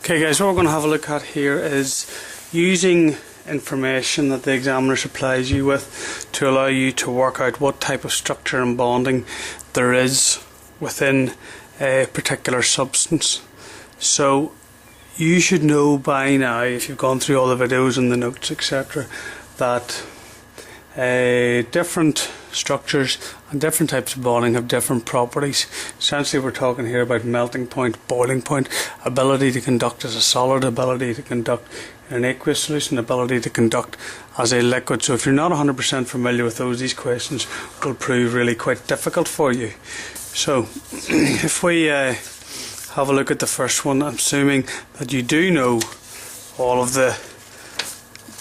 Okay guys, what we're going to have a look at here is using information that the examiner supplies you with to allow you to work out what type of structure and bonding there is within a particular substance. So you should know by now, if you've gone through all the videos and the notes etc., that different structures and different types of bonding have different properties. Essentially we're talking here about melting point, boiling point, ability to conduct as a solid, ability to conduct in an aqueous solution, ability to conduct as a liquid. So if you're not 100% familiar with those, these questions will prove really quite difficult for you. So if we have a look at the first one, I'm assuming that you do know all of the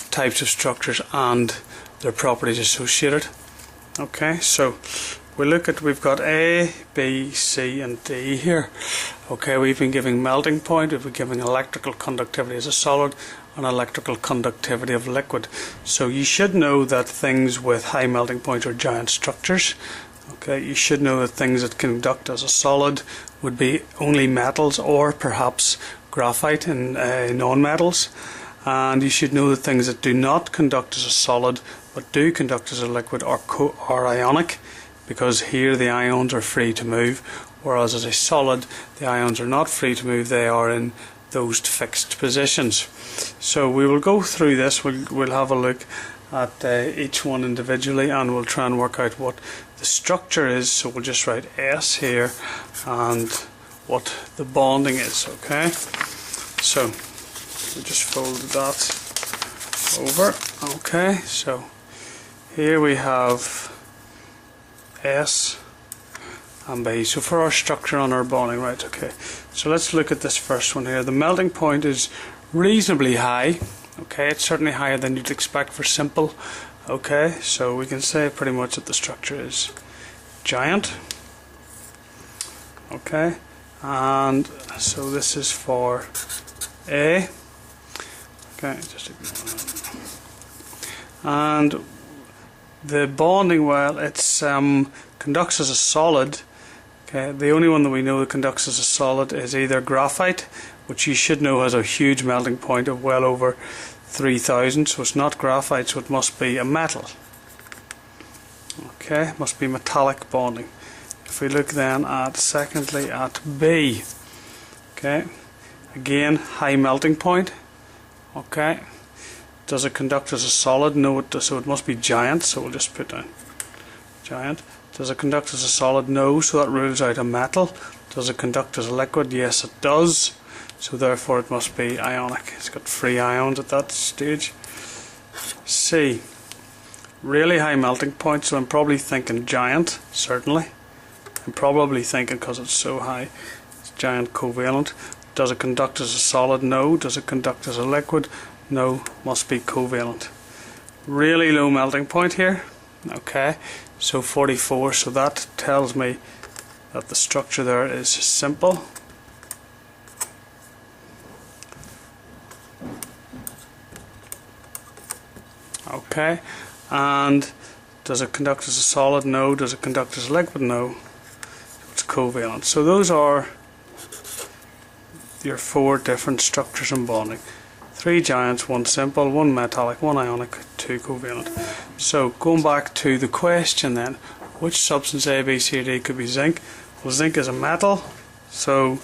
types of structures and their properties associated. Okay, so we've got A, B, C and D here. Okay, we've been giving melting point, we've been giving electrical conductivity as a solid and electrical conductivity of liquid. So you should know that things with high melting point are giant structures. Okay, you should know that things that conduct as a solid would be only metals or perhaps graphite and non-metals. And you should know that things that do not conduct as a solid but do conduct as a liquid are ionic, because here the ions are free to move, whereas as a solid the ions are not free to move, they are in those fixed positions. So we will go through this, we'll have a look at each one individually and we'll try and work out what the structure is. So we'll just write S here and what the bonding is. Okay, so we'll just fold that over. Okay, so here we have S and B. So for our structure on our bonding, right, okay. So let's look at this first one here. The melting point is reasonably high. Okay, it's certainly higher than you'd expect for simple. Okay, so we can say pretty much that the structure is giant. Okay, and so this is for A. Okay, just ignore that. And the bonding, well, it's conducts as a solid. Okay, the only one that we know that conducts as a solid is either graphite, which you should know has a huge melting point of well over 3000. So it's not graphite, so it must be a metal. Okay, it must be metallic bonding. If we look then at secondly at B, okay, again high melting point. Okay, does it conduct as a solid? No, it does, so it must be giant, so we'll just put down giant. Does it conduct as a solid? No, so that rules out a metal. Does it conduct as a liquid? Yes, it does, so therefore it must be ionic. It's got free ions at that stage. C, really high melting point, so I'm probably thinking giant, certainly. I'm probably thinking, because it's so high, it's giant covalent. Does it conduct as a solid? No. Does it conduct as a liquid? No, must be covalent. Really low melting point here. Okay, so 44, so that tells me that the structure there is simple. Okay, and does it conduct as a solid? No. Does it conduct as a liquid? No. It's covalent. So those are your 4 different structures and bonding. 3 giants, 1 simple, 1 metallic, 1 ionic, 2 covalent. So going back to the question then, which substance A, B, C, D could be zinc? Well, zinc is a metal, so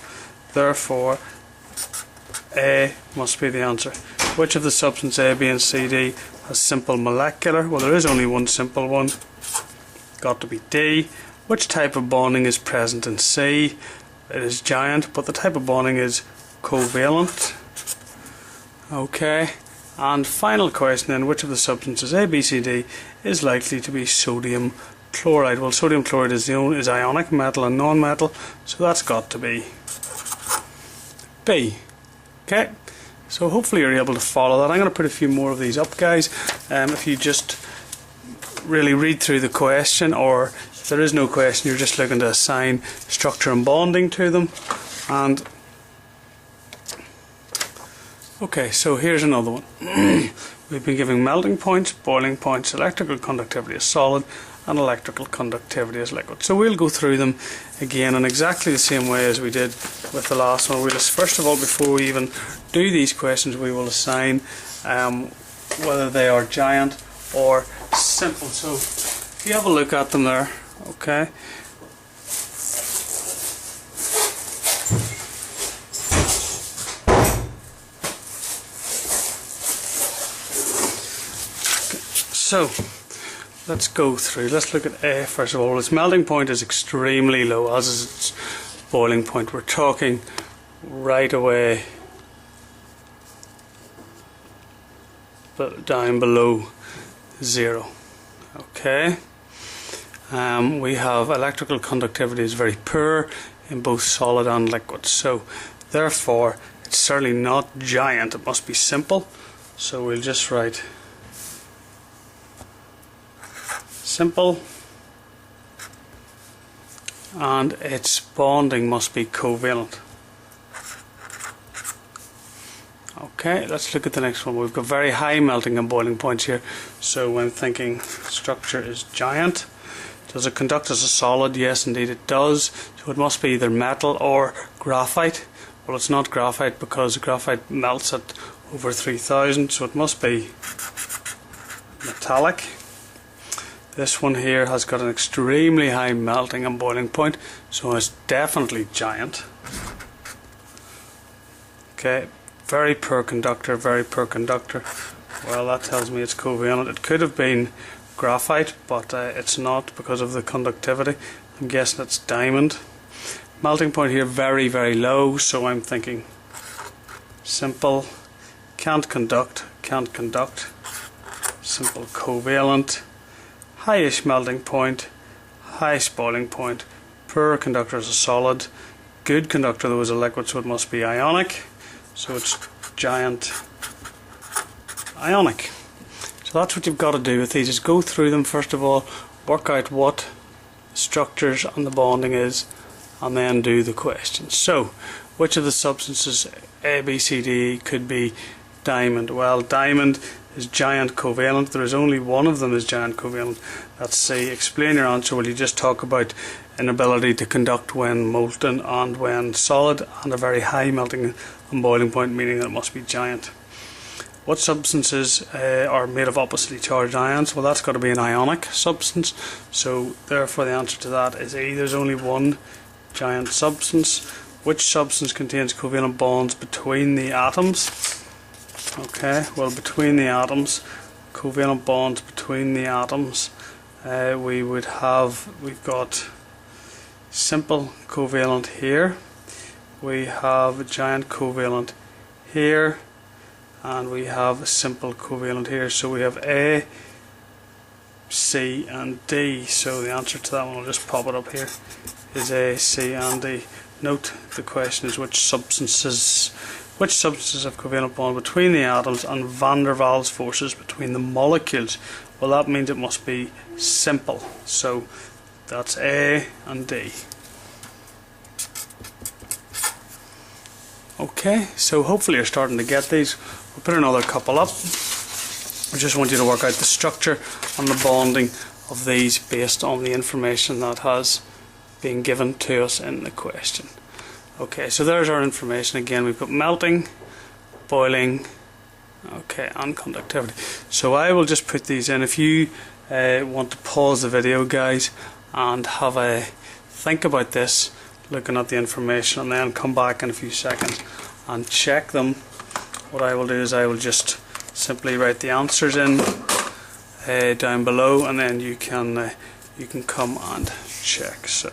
therefore A must be the answer. Which of the substance A, B and C, D has simple molecular? Well, there is only one simple one. Got to be D. Which type of bonding is present in C? It is giant, but the type of bonding is covalent. Okay, and final question then, which of the substances A, B, C, D is likely to be sodium chloride? Well, sodium chloride is ionic, metal and non-metal, so that's got to be B. Okay, so hopefully you're able to follow that. I'm going to put a few more of these up, guys. If you just really read through the question, or if there is no question, you're just looking to assign structure and bonding to them. And okay, so here's another one. We've been giving melting points, boiling points, electrical conductivity as solid, and electrical conductivity as liquid. So we'll go through them again in exactly the same way as we did with the last one. First of all, before we even do these questions, we will assign whether they are giant or simple. So if you have a look at them there, okay. So let's go through. Let's look at A first of all. Its melting point is extremely low, as is its boiling point. We're talking right away but down below zero. Okay. We have electrical conductivity is very poor in both solid and liquid. So therefore it's certainly not giant. It must be simple. So we'll just write simple, and its bonding must be covalent. Okay, let's look at the next one. We've got very high melting and boiling points here, so when thinking structure is giant. Does it conduct as a solid? Yes, indeed it does. So it must be either metal or graphite. Well, it's not graphite because graphite melts at over 3000, so it must be metallic. This one here has got an extremely high melting and boiling point, so it's definitely giant. Okay, very poor conductor, very poor conductor. Well, that tells me it's covalent. It could have been graphite, but it's not because of the conductivity. I'm guessing it's diamond. Melting point here very, very low, so I'm thinking simple, can't conduct, simple covalent. Highish melting point, highest boiling point, poor conductor as a solid, good conductor though as a liquid, so it must be ionic, so it's giant ionic. So that's what you've got to do with these, is go through them first of all, work out what the structures and the bonding is, and then do the questions. So which of the substances A, B, C, D could be diamond? Well, diamond is giant covalent. There is only one of them is giant covalent. That's C. Explain your answer. Well, you just talk about an ability to conduct when molten and when solid, and a very high melting and boiling point, meaning that it must be giant. What substances are made of oppositely charged ions? Well, that's got to be an ionic substance, so therefore the answer to that is E. There's only one giant substance. Which substance contains covalent bonds between the atoms? Okay, well, between the atoms, covalent bonds between the atoms, we've got simple covalent here, we have a giant covalent here, and we have a simple covalent here. So we have A, C and D. So the answer to that one, I'll just pop it up here, is A, C and D. Note the question is which substances have covalent bond between the atoms and van der Waals forces between the molecules. Well, that means it must be simple. So that's A and D. Okay, so hopefully you're starting to get these. We'll put another couple up. I just want you to work out the structure and the bonding of these based on the information that has been given to us in the question. Okay, so there's our information again. We've got melting, boiling, okay, and conductivity. So I will just put these in. If you want to pause the video, guys, and have a think about this, looking at the information, and then come back in a few seconds and check them, what I will do is I will just simply write the answers in down below, and then you can come and check. So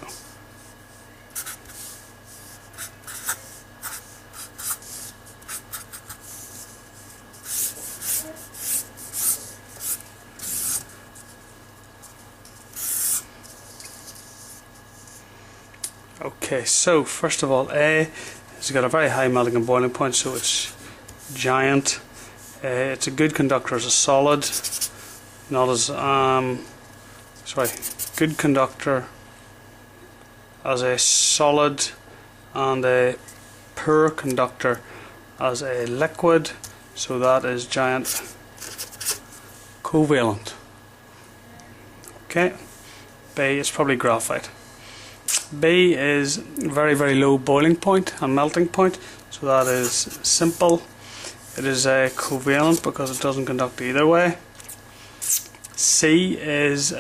okay, so first of all, A has got a very high melting and boiling point, so it's giant. It's a good conductor as a solid, not as good conductor as a solid, and a poor conductor as a liquid, so that is giant covalent. Okay, B, it's probably graphite. B is very, very low boiling point and melting point, so that is simple. It is covalent because it doesn't conduct either way. C is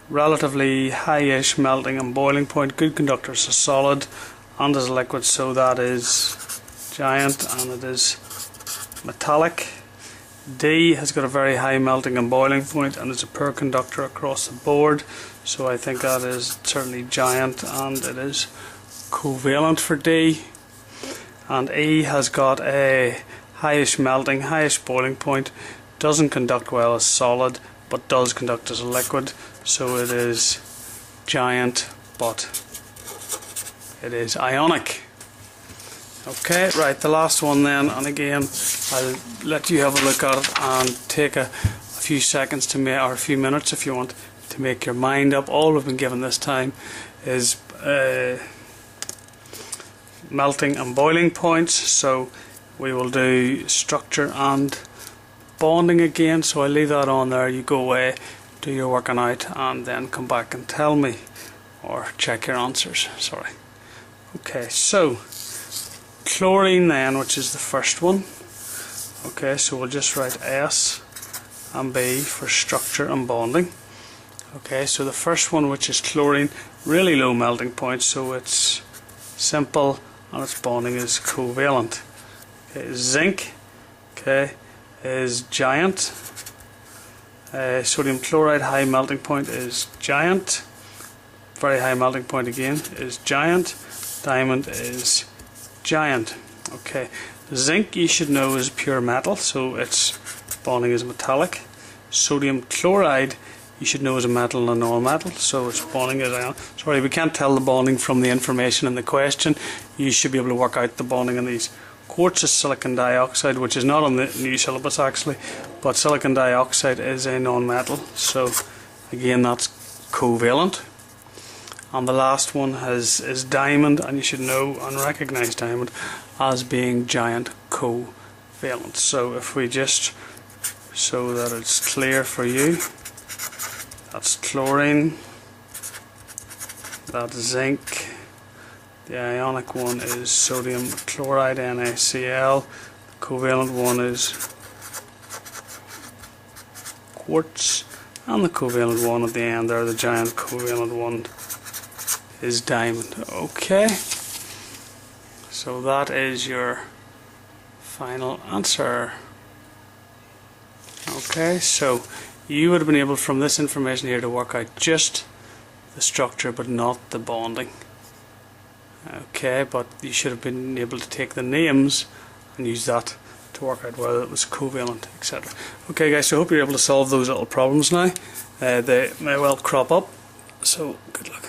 relatively high-ish melting and boiling point, good conductor as a solid and as a liquid, so that is giant and it is metallic. D has got a very high melting and boiling point and is a poor conductor across the board, so I think that is certainly giant and it is covalent for D. And E has got a highish melting, highish boiling point, doesn't conduct well as solid but does conduct as a liquid, so it is giant but it is ionic. Okay, right, the last one then, and again I'll let you have a look at it and take a few seconds to make, or a few minutes if you want, to make your mind up. All we've been given this time is melting and boiling points, so we will do structure and bonding again, so I'll leave that on there. You go away, do your working out and then come back and tell me, or check your answers, sorry. Okay, so chlorine then, which is the first one. Okay, so we'll just write S and B for structure and bonding. Okay, so the first one, which is chlorine, really low melting point, so it's simple and its bonding is covalent. Okay, zinc, okay, is giant. Sodium chloride, high melting point, is giant. Very high melting point again is giant. Diamond is giant. Okay, zinc you should know is pure metal, so its bonding is metallic. Sodium chloride you should know is a metal and a non-metal, so its bonding is ion. Sorry, we can't tell the bonding from the information in the question. You should be able to work out the bonding in these. Quartz is silicon dioxide, which is not on the new syllabus actually, but silicon dioxide is a non-metal, so again that's covalent. And the last one is diamond, and you should know and recognize diamond as being giant covalent. So if we just, so that it's clear for you, that's chlorine, that's zinc, the ionic one is sodium chloride, NaCl, the covalent one is quartz, and the covalent one at the end there, the giant covalent one, is diamond. Okay, so that is your final answer. Okay, so you would have been able from this information here to work out just the structure but not the bonding. Okay, but you should have been able to take the names and use that to work out whether it was covalent, etc. Okay guys, so I hope you're able to solve those little problems now. They may well crop up, so good luck.